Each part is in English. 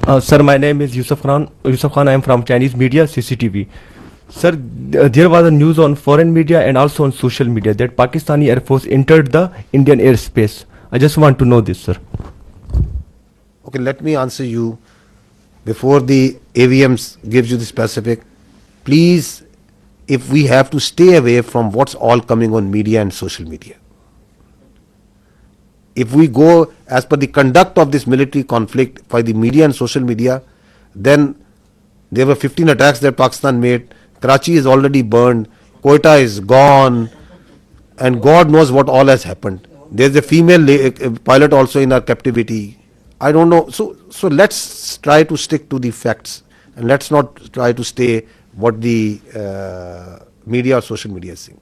Sir, my name is Yusuf Khan. Yusuf Khan, I am from Chinese media, CCTV. Sir, there was a news on foreign media and also on social media that Pakistani Air Force entered the Indian airspace. I just want to know this, sir. Okay, let me answer you before the AVMs gives you the specific. Please, if we have to stay away from what's all coming on media and social media. If we go as per the conduct of this military conflict by the media and social media, then there were 15 attacks that Pakistan made. Karachi is already burned. Quetta is gone. And God knows what all has happened. There's a female pilot also in our captivity. I don't know. So let's try to stick to the facts. And let's not try to stay what the media or social media is saying.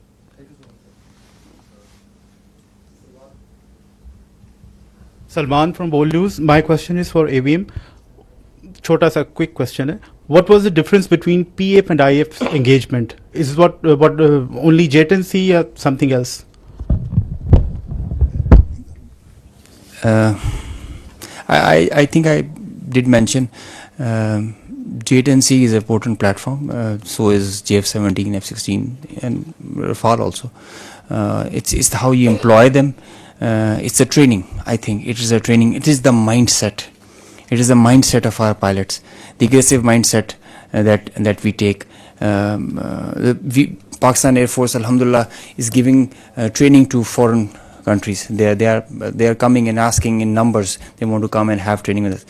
Salman from Bold News. My question is for AVM. Chota sa quick question hai. What was the difference between PF and IF engagement? Is what only JTNC or something else? I think I did mention JTNC is a potent platform. So is JF-17, F-16, and Rafale also. It's how you employ them. It's a training. I think it is a training. It is the mindset. It is the mindset of our pilots, the aggressive mindset that we take. Pakistan Air Force, Alhamdulillah, is giving training to foreign countries. They are coming and asking in numbers. They want to come and have training with us.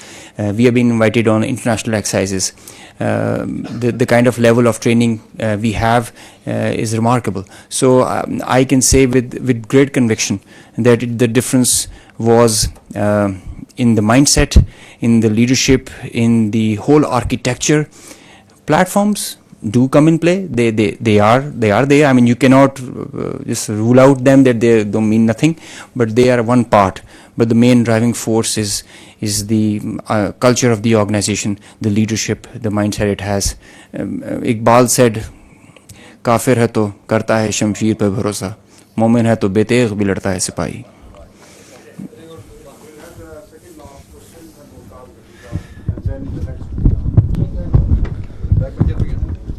We have been invited on international exercises. The kind of level of training we have is remarkable. So I can say with great conviction that the difference was in the mindset, in the leadership, in the whole architecture. Platforms do come in play. They are there. I mean, you cannot just rule out them that they don't mean nothing, but they are one part. But the main driving force is the culture of the organization, the leadership, the mindset it has. Iqbal said, "Kafir hai to karta hai shamsheer pe bharosa, momin hai to beteq bhi ladta hai sipahi."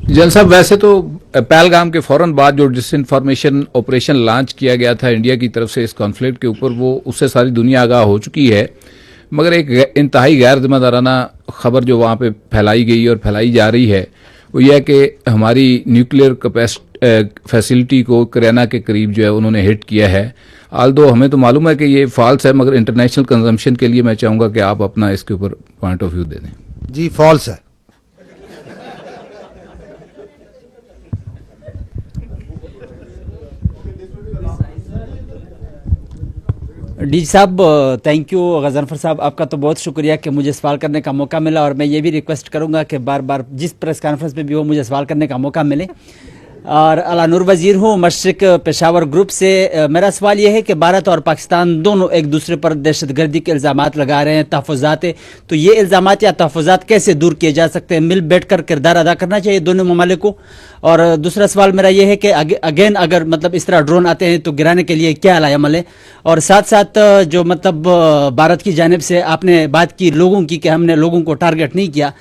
जन साहब, वैसे तो पहलगाम के फौरन बाद जो disinformation operation launch किया गया था इंडिया की तरफ से इस कॉन्फ्लिक्ट के ऊपर, वो उससे सारी दुनिया आगाह हो चुकी है। मगर एक इंतहाई गैर जिम्मेदाराना खबर जो वहाँ पे फैलाई गई और फैलाई जा रही है वो यह है कि हमारी न्यूक्लियर फैसिलिटी को करेना के करीब जो है उन्होंने हिट किया है। आल्दो हमें तो मालूम है कि ये फॉल्स है, मगर इंटरनेशनल कंजम्पशन के लिए मैं चाहूँगा कि आप अपना इसके ऊपर पॉइंट ऑफ व्यू दे दें। जी, फॉल्स है। डी साहब, थैंक यू। गज़नफर साहब, आपका तो बहुत शुक्रिया कि मुझे सवाल करने का मौका मिला, और मैं ये भी रिक्वेस्ट करूंगा कि बार बार जिस प्रेस कॉन्फ्रेंस में भी हो मुझे सवाल करने का मौका मिले। और अला नूर वज़ीर हूँ मशरिक पेशावर ग्रुप से। मेरा सवाल यह है कि भारत और पाकिस्तान दोनों एक दूसरे पर दहशतगर्दी के इल्ज़ामात लगा रहे हैं, तहफ़्फ़ुज़ात। तो ये इल्ज़ामात या तहफ़्फ़ुज़ात कैसे दूर किए जा सकते हैं? मिल बैठ कर किरदार अदा करना चाहिए दोनों ममालिक को। और दूसरा सवाल मेरा यह है कि अगेन अगर मतलब इस तरह ड्रोन आते हैं तो गिराने के लिए क्या अमल है? और साथ साथ जो मतलब भारत की जानिब से आपने बात की लोगों की कि हमने लोगों को टारगेट नहीं किया,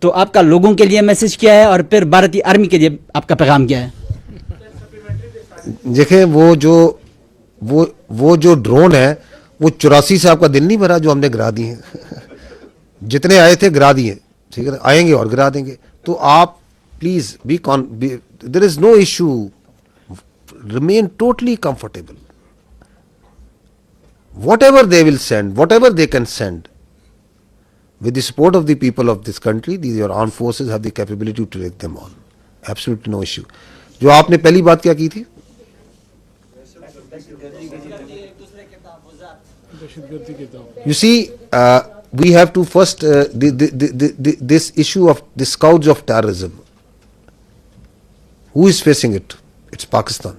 तो आपका लोगों के लिए मैसेज क्या है और फिर भारतीय आर्मी के लिए आपका पैगाम क्या है? देखिए, वो जो ड्रोन है वो 84 से आपका दिल नहीं भरा जो हमने गिरा दिए हैं। जितने आए थे गिरा दिए, ठीक है, आएंगे और गिरा देंगे। तो आप please there is no issue, remain totally comfortable. whatever they will send, whatever they can send, with the support of the people of this country, these your armed forces have the capability to take them on. Absolutely no issue. जो आपने पहली बात क्या की थी? You see, we have to first this issue of the scourge of terrorism. Who is facing it? It's Pakistan.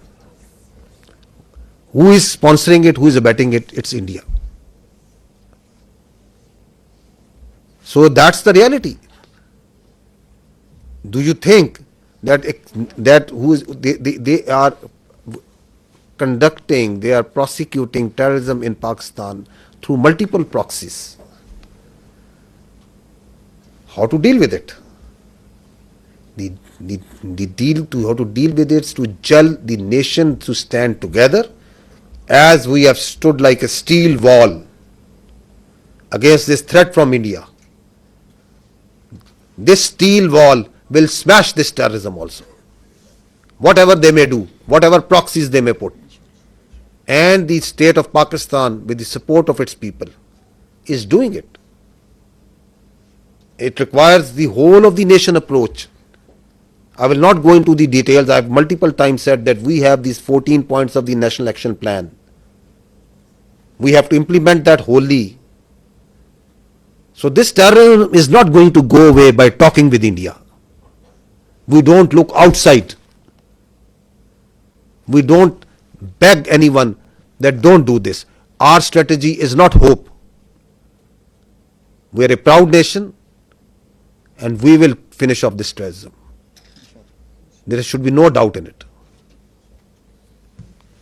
Who is sponsoring it? Who is abetting it? It's India. So that's the reality. Do you think that who is they are conducting, they are prosecuting terrorism in Pakistan through multiple proxies? how to deal with it. The deal to how to deal with it is to gel the nation to stand together as we have stood like a steel wall against this threat from India. This steel wall will smash this terrorism also. Whatever they may do, whatever proxies they may put. And the state of Pakistan, with the support of its people, is doing it. It requires the whole of the nation approach. I will not go into the details. I have multiple times said that we have these 14 points of the National Action Plan. We have to implement that wholly. So this terrorism is not going to go away by talking with India. We don't look outside. We don't beg anyone that don't do this. Our strategy is not hope. We are a proud nation and we will finish off this terrorism. There should be no doubt in it.